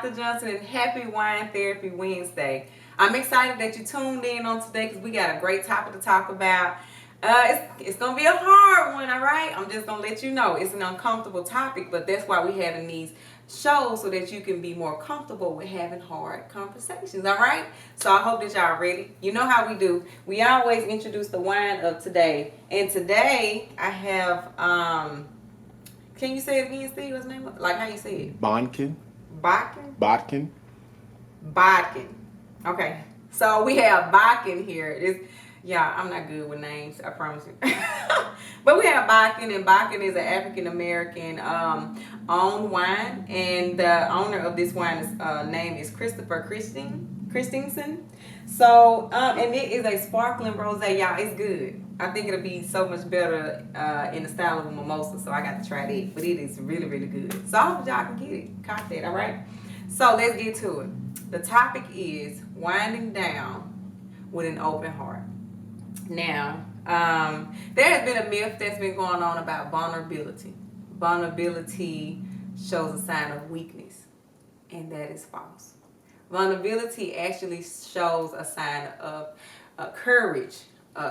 Dr. Johnson, and happy Wine Therapy Wednesday. I'm excited that you tuned in on today because we got a great topic to talk about. It's going to be a hard one, all right? I'm just going to let you know. It's an uncomfortable topic, but that's why we're having these shows so that you can be more comfortable with having hard conversations, all right? So I hope that y'all ready. You know how we do. We always introduce the wine of today. And today I have, can you say it again, Steve? What's the name of it? Like how you say it? Bodkin. Bodkin? Bodkin. Bodkin. Okay. So we have Bodkin here. Yeah, I'm not good with names, I promise you. But we have Bodkin, and Bodkin is an African-American owned wine. And the owner of this wine name is Christopher Christensen. So, and it is a sparkling rosé, y'all. It's good. I think it'll be so much better in the style of a mimosa, so I got to try that. But it is really, really good. So I hope y'all can get it. Caught that, all right? So let's get to it. The topic is winding down with an open heart. Now, there has been a myth that's been going on about vulnerability. Vulnerability shows a sign of weakness, and that is false. Vulnerability actually shows a sign of courage,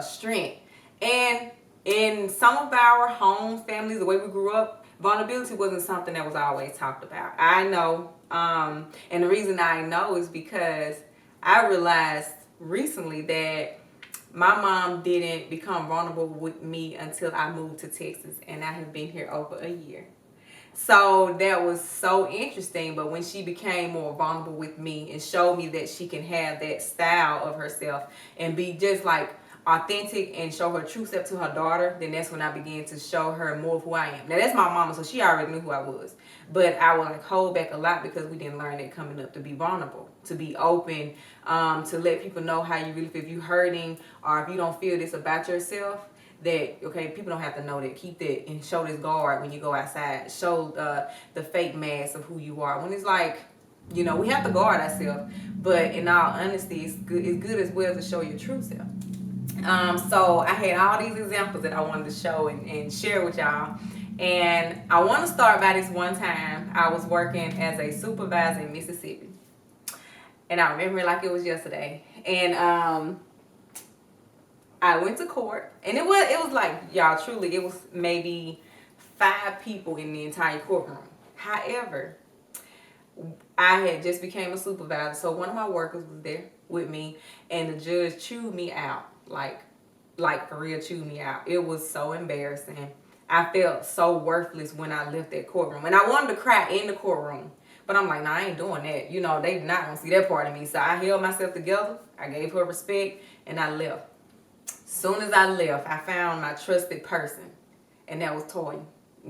strength. And in some of our homes, families, the way we grew up, vulnerability wasn't something that was always talked about. I know, and the reason I know is because I realized recently that my mom didn't become vulnerable with me until I moved to Texas, and I have been here over a year. So that was so interesting, but when she became more vulnerable with me and showed me that she can have that style of herself and be just like authentic and show her true self to her daughter, then that's when I began to show her more of who I am. Now that's my mama, so she already knew who I was, but I would like hold back a lot because we didn't learn that coming up, to be vulnerable, to be open, to let people know how you really feel. If you're hurting or if you don't feel this about yourself, that okay, people don't have to know that. Keep that and show this guard when you go outside. Show the fake mask of who you are. When it's like, you know, we have to guard ourselves, but in all honesty, it's good as well to show your true self. So I had all these examples that I wanted to show and share with y'all. And I want to start by this one time I was working as a supervisor in Mississippi. And I remember it like it was yesterday. And I went to court, and it was like, y'all, truly, it was maybe 5 people in the entire courtroom. However, I had just became a supervisor, so one of my workers was there with me, and the judge chewed me out, like for real, chewed me out. It was so embarrassing. I felt so worthless when I left that courtroom, and I wanted to cry in the courtroom, but I'm like, nah, I ain't doing that. You know, they not gonna see that part of me. So I held myself together. I gave her respect, and I left. Soon as I left, I found my trusted person, and that was Toy.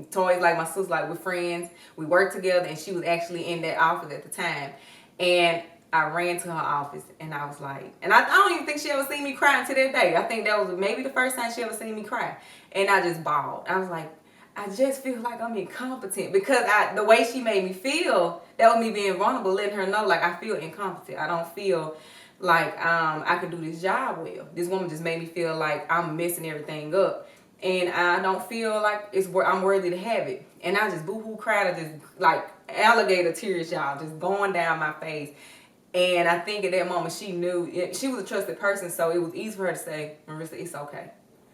Toy's like my sister, like we're friends. We worked together, and she was actually in that office at the time. And I ran to her office, and I was like, and I don't even think she ever seen me cry until that day. I think that was maybe the first time she ever seen me cry. And I just bawled. I was like, I just feel like I'm incompetent because the way she made me feel, that was me being vulnerable, letting her know like I feel incompetent. I don't feel like I could do this job well. This woman just made me feel like I'm messing everything up, and I don't feel like I'm worthy to have it. And I just boo-hoo cried, I just like alligator tears, y'all, just going down my face. And I think at that moment she knew she was a trusted person, so it was easy for her to say, Marissa, it's okay.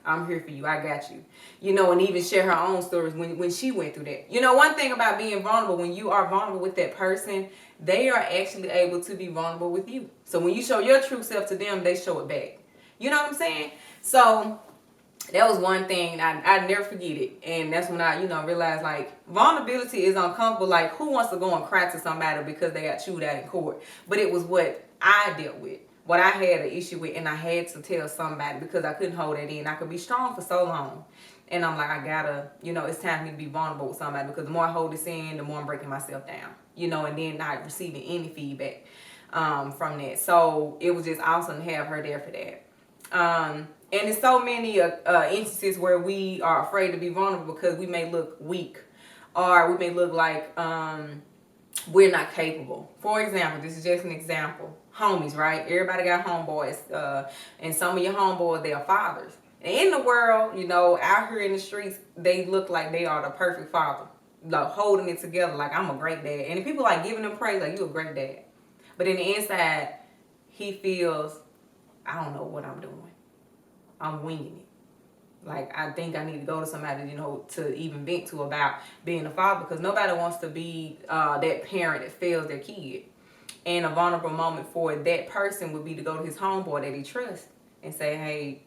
I'm here for you. I got you. You know, and even share her own stories when she went through that. You know, one thing about being vulnerable, when you are vulnerable with that person, they are actually able to be vulnerable with you. So when you show your true self to them, they show it back. You know what I'm saying? So that was one thing I'd never forget it. And that's when I, realized like vulnerability is uncomfortable. Like who wants to go and cry to somebody because they got chewed out in court? But it was what I dealt with. What I had an issue with, and I had to tell somebody because I couldn't hold it in. I could be strong for so long. And I'm like, I gotta, it's time for me to be vulnerable with somebody because the more I hold this in, the more I'm breaking myself down, and then not receiving any feedback from that. So it was just awesome to have her there for that. And there's so many instances where we are afraid to be vulnerable because we may look weak or we may look like we're not capable. For example, this is just an example. Homies, right? Everybody got homeboys. And some of your homeboys, they are fathers. And in the world, out here in the streets, they look like they are the perfect father. like holding it together like I'm a great dad. And people like giving him praise like you a great dad. But in the inside, he feels, I don't know what I'm doing. I'm winging it. Like, I think I need to go to somebody, you know, to even vent to about being a father, because nobody wants to be that parent that fails their kid. And a vulnerable moment for that person would be to go to his homeboy that he trusts and say, hey,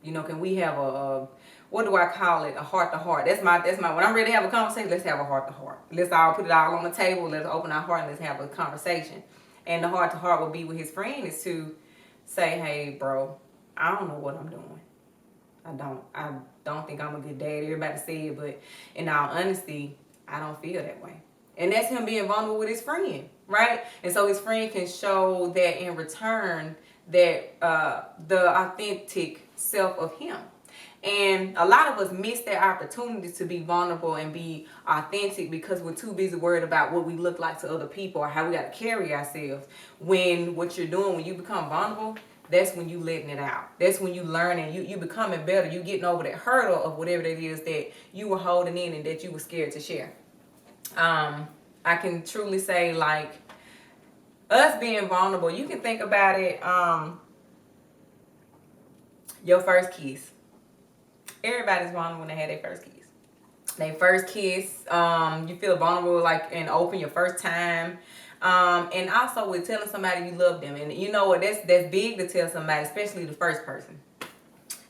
you know, can we have a what do I call it? A heart to heart. That's my when I'm ready to have a conversation, let's have a heart to heart. Let's all put it all on the table, let's open our heart and let's have a conversation. And the heart to heart would be with his friend is to say, hey bro, I don't know what I'm doing. I don't think I'm a good dad. Everybody say it, but in all honesty, I don't feel that way. And that's him being vulnerable with his friend, right? And so his friend can show that in return that the authentic self of him. And a lot of us miss that opportunity to be vulnerable and be authentic because we're too busy worried about what we look like to other people or how we got to carry ourselves. When what you're doing, when you become vulnerable, that's when you letting it out. That's when you learning, you becoming better. You getting over that hurdle of whatever it is that you were holding in and that you were scared to share. I can truly say, like, us being vulnerable, you can think about it, your first kiss. Everybody's vulnerable when they had their first kiss. Their first kiss, you feel vulnerable, like, and open your first time. And also with telling somebody you love them. And you know what, that's big to tell somebody, especially the first person.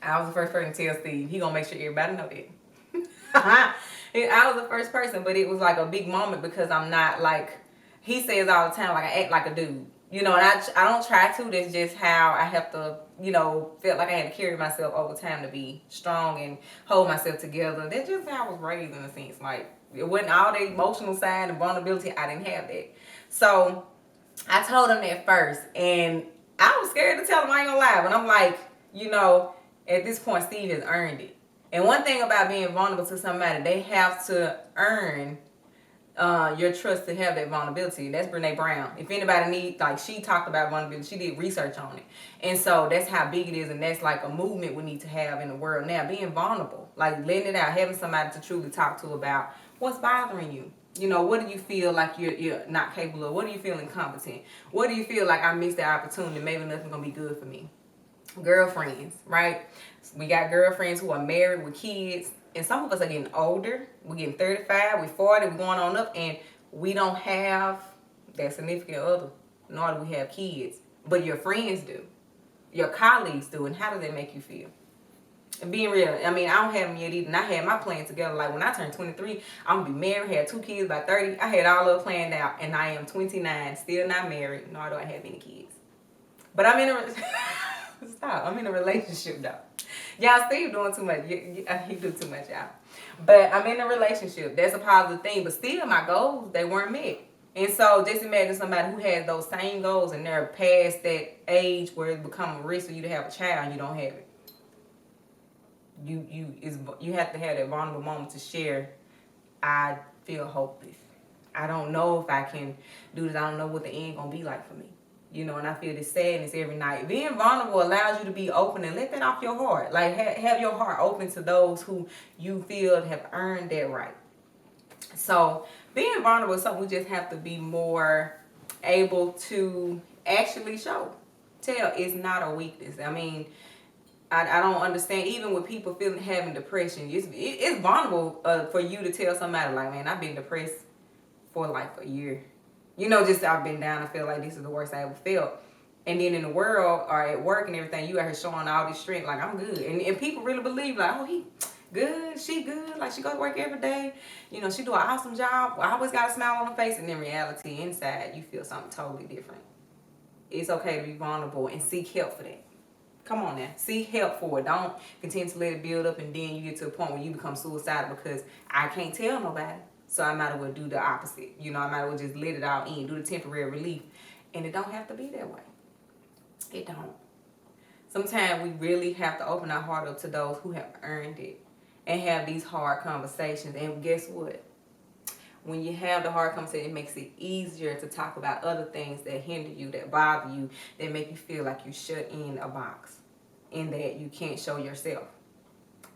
I was the first person to tell Steve. He gonna make sure everybody know that. I was the first person, but it was like a big moment because I'm not like, he says all the time, like I act like a dude. You know, and I don't try to. That's just how I have to, you know, felt like I had to carry myself over time to be strong and hold myself together. That's just how I was raised in a sense. Like, it wasn't all the emotional side and vulnerability. I didn't have that. So I told him that first. And I was scared to tell him, I ain't gonna lie. But I'm like, you know, at this point, Steve has earned it. And one thing about being vulnerable to somebody, they have to earn your trust to have that vulnerability. That's Brene Brown. If anybody needs, like, she talked about vulnerability, she did research on it. And so that's how big it is, and that's like a movement we need to have in the world now. Being vulnerable, like letting it out, having somebody to truly talk to about what's bothering you. You know, what do you feel like you're not capable of? What do you feel incompetent? What do you feel like I missed the opportunity? Maybe nothing's gonna be good for me. Girlfriends, right? We got girlfriends who are married with kids. And some of us are getting older. We're getting 35, we're 40, we're going on up, and we don't have that significant other, nor do we have kids. But your friends do. Your colleagues do. And how does that make you feel? And being real, I mean, I don't have them yet either. And I had my plan together. Like, when I turned 23, I'm going to be married, have 2 kids by 30. I had all of it planned out. And I am 29, still not married, nor do I have any kids. But I'm in a... Stop. I'm in a relationship, though. Y'all, Steve doing too much. He do too much, y'all. But I'm in a relationship. That's a positive thing. But still, my goals, they weren't met. And so just imagine somebody who has those same goals and they're past that age where it becomes a risk for you to have a child and you don't have it. You have to have that vulnerable moment to share, I feel hopeless. I don't know if I can do this. I don't know what the end going to be like for me. You know, and I feel this sadness every night. Being vulnerable allows you to be open and let that off your heart. Like, have your heart open to those who you feel have earned that right. So, being vulnerable is something we just have to be more able to actually show. Tell it's not a weakness. I mean, I don't understand, even with people having depression, it's vulnerable for you to tell somebody, like, man, I've been depressed for like a year. You know, just I've been down. I feel like this is the worst I ever felt. And then in the world or at work and everything, you out here showing all this strength, like, I'm good. And people really believe, like, oh, he good, she good. Like, she go to work every day. You know, she do an awesome job. I always got a smile on her face. And in reality, inside, you feel something totally different. It's okay to be vulnerable and seek help for that. Come on now. Seek help for it. Don't continue to let it build up and then you get to a point where you become suicidal because I can't tell nobody. So I might as well do the opposite. You know, I might as well just let it all in, do the temporary relief. And it don't have to be that way. It don't. Sometimes we really have to open our heart up to those who have earned it and have these hard conversations. And guess what? When you have the hard conversation, it makes it easier to talk about other things that hinder you, that bother you, that make you feel like you're shut in a box and that you can't show yourself.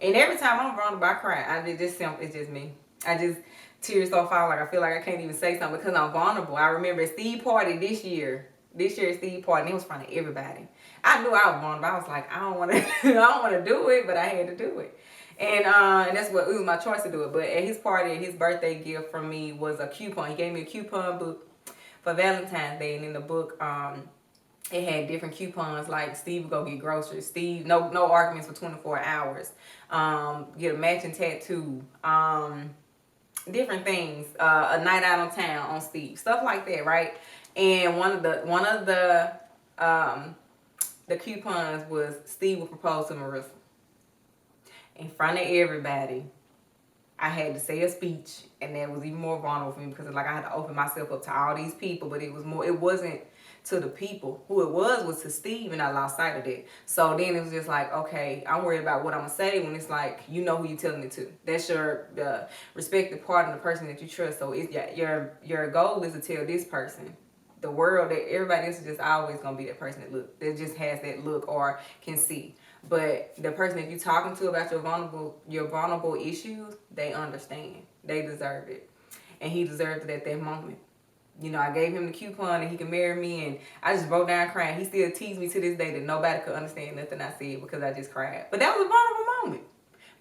And every time I'm vulnerable, I cry. It's just me. I just, tears so fall, like I feel like I can't even say something because I'm vulnerable. I remember Steve party this year Steve party, and it was in front of everybody. I knew I was vulnerable. I was like, I don't want to, I don't want to do it, but I had to do it. And that's what, it was my choice to do it. But at his party, his birthday gift from me was a coupon. He gave me a coupon book for Valentine's Day, and in the book, it had different coupons like Steve would go get groceries. Steve, no arguments for 24 hours. Get a matching tattoo. Different things. A night out on town on Steve. Stuff like that, right? And one of the coupons was Steve would propose to Marissa. In front of everybody. I had to say a speech, and that was even more vulnerable for me because like I had to open myself up to all these people, but it wasn't to the people. Who it was to Steve, and I lost sight of that. So then it was just like, okay, I'm worried about what I'm gonna say when it's like, you know who you're telling it to. That's your respected part of the person that you trust. So it's your goal is to tell this person. The world, that everybody else is just always gonna be that person that just has that look or can see. But the person that you're talking to about your vulnerable issues, they understand. They deserve it. And he deserved it at that moment. You know, I gave him the coupon and he could marry me, and I just broke down crying. He still teased me to this day that nobody could understand nothing I said because I just cried. But that was a vulnerable moment.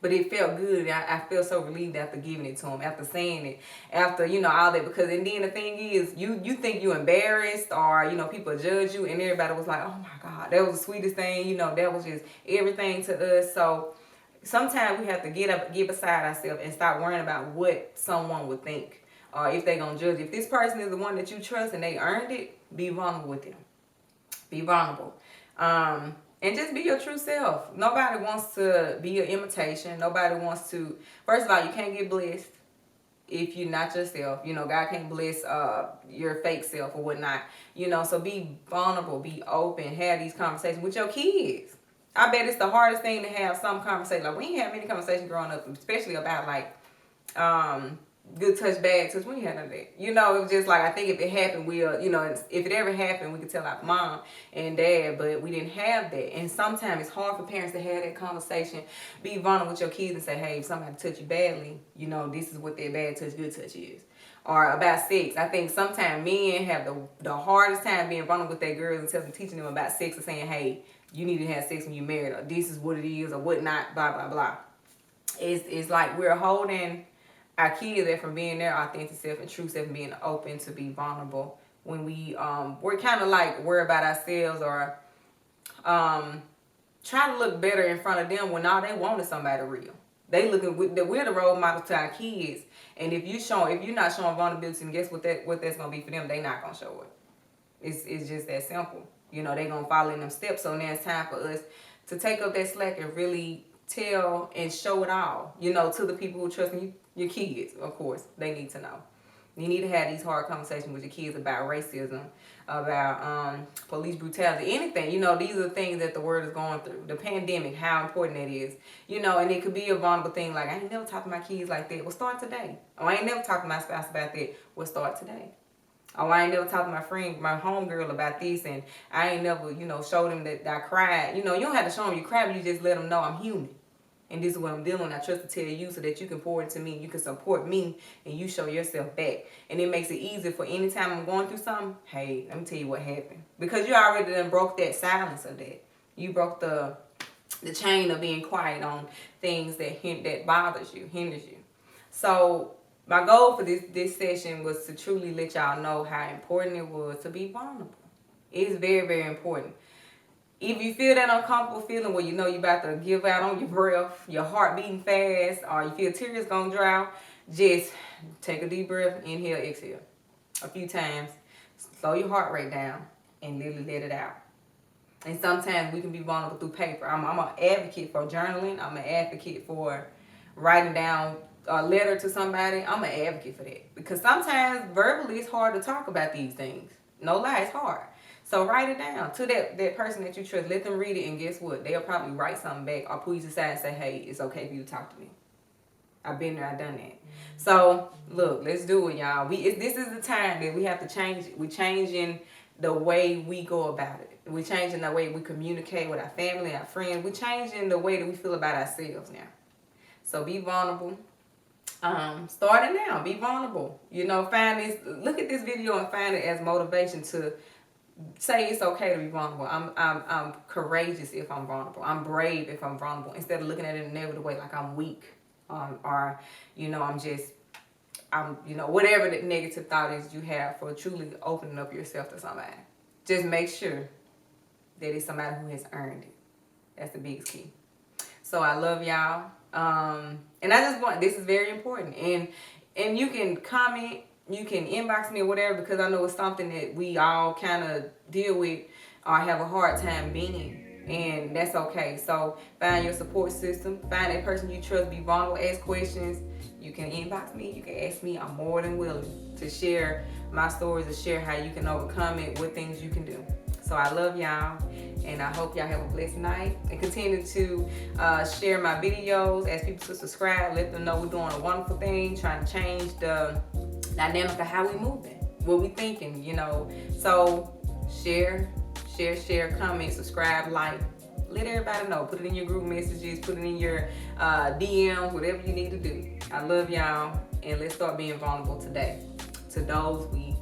But it felt good. I felt so relieved after giving it to him, after saying it, after, you know, all that. Because, and then the thing is, you think you embarrassed or, you know, people judge you, and everybody was like, oh my God, that was the sweetest thing. You know, that was just everything to us. So sometimes we have to get beside ourselves and stop worrying about what someone would think or if they're going to judge. If this person is the one that you trust and they earned it, be vulnerable with them. Be vulnerable. And just be your true self. Nobody wants to be an imitation. Nobody wants to. First of all, you can't get blessed if you're not yourself. You know, God can't bless your fake self or whatnot. You know, so be vulnerable, be open, have these conversations with your kids. I bet it's the hardest thing to have some conversation. Like, we ain't have many conversations growing up, especially about like good touch, bad touch. We ain't had none of that. You know, it was just like, I think if it happened, we'll, you know, if it ever happened, we could tell our mom and dad, but we didn't have that. And sometimes it's hard for parents to have that conversation, be vulnerable with your kids and say, hey, if somebody touch you badly, you know, this is what that bad touch, good touch is. Or about sex. I think sometimes men have the hardest time being vulnerable with their girls and teaching them about sex and saying, hey, you need to have sex when you're married, or this is what it is, or whatnot, blah, blah, blah. It's like we're holding our kids there from being their authentic self and true self and being open to be vulnerable when we're kind of like worried about ourselves or trying to look better in front of them when all they want is somebody real. They looking, we're the role model to our kids, and if you're not showing vulnerability, and guess what that's gonna be for them? They not gonna show it. It's just that simple. You know, they gonna follow in them steps. So now it's time for us to take up that slack and really tell and show it all. You know, to the people who trust you. Your kids, of course, they need to know. You need to have these hard conversations with your kids about racism, about police brutality, anything. You know, these are the things that the world is going through. The pandemic, how important that is. You know, and it could be a vulnerable thing like, I ain't never talked to my kids like that. Well, start today. Oh, I ain't never talked to my spouse about that. Well, start today. Oh, I ain't never talked to my friend, my homegirl about this, and I ain't never, you know, showed them that I cried. You know, you don't have to show them you cried, but you just let them know I'm human. And this is what I'm dealing with. I trust to tell you so that you can pour into me. You can support me and you show yourself back. And it makes it easier for any time I'm going through something. Hey, let me tell you what happened. Because you already done broke that silence of that. You broke the chain of being quiet on things that bothers you, hinders you. So my goal for this session was to truly let y'all know how important it was to be vulnerable. It's very, very important. If you feel that uncomfortable feeling where you know you're about to give out on your breath, your heart beating fast, or you feel tears gonna dry, just take a deep breath, inhale, exhale a few times. Slow your heart rate down and literally let it out. And sometimes we can be vulnerable through paper. I'm an advocate for journaling. I'm an advocate for writing down a letter to somebody. I'm an advocate for that. Because sometimes verbally it's hard to talk about these things. No lie, it's hard. So write it down to that person that you trust. Let them read it, and guess what? They'll probably write something back or pull you aside and say, hey, it's okay for you to talk to me. I've been there, I've done that. So look, let's do it, y'all. This is the time that we have to change it. We're changing the way we go about it. We're changing the way we communicate with our family, our friends. We're changing the way that we feel about ourselves now. So be vulnerable. starting now, be vulnerable. You know, look at this video and find it as motivation to say it's okay to be vulnerable. I'm courageous if I'm vulnerable. I'm brave if I'm vulnerable. Instead of looking at it in a negative way, like I'm weak, or you know, you know, whatever the negative thought is you have for truly opening up yourself to somebody. Just make sure that it's somebody who has earned it. That's the biggest key. So I love y'all. And I just want, this is very important. And you can comment, you can inbox me or whatever, because I know it's something that we all kind of deal with or have a hard time being. And that's okay. So find your support system. Find that person you trust. Be vulnerable. Ask questions. You can inbox me. You can ask me. I'm more than willing to share my stories, to share how you can overcome it, what things you can do. So I love y'all, and I hope y'all have a blessed night. And continue to share my videos, ask people to subscribe, let them know we're doing a wonderful thing, trying to change the dynamic of how we moving, what we thinking, you know. So share, comment, subscribe, like. Let everybody know. Put it in your group messages, put it in your DMs, whatever you need to do. I love y'all, and let's start being vulnerable today to those we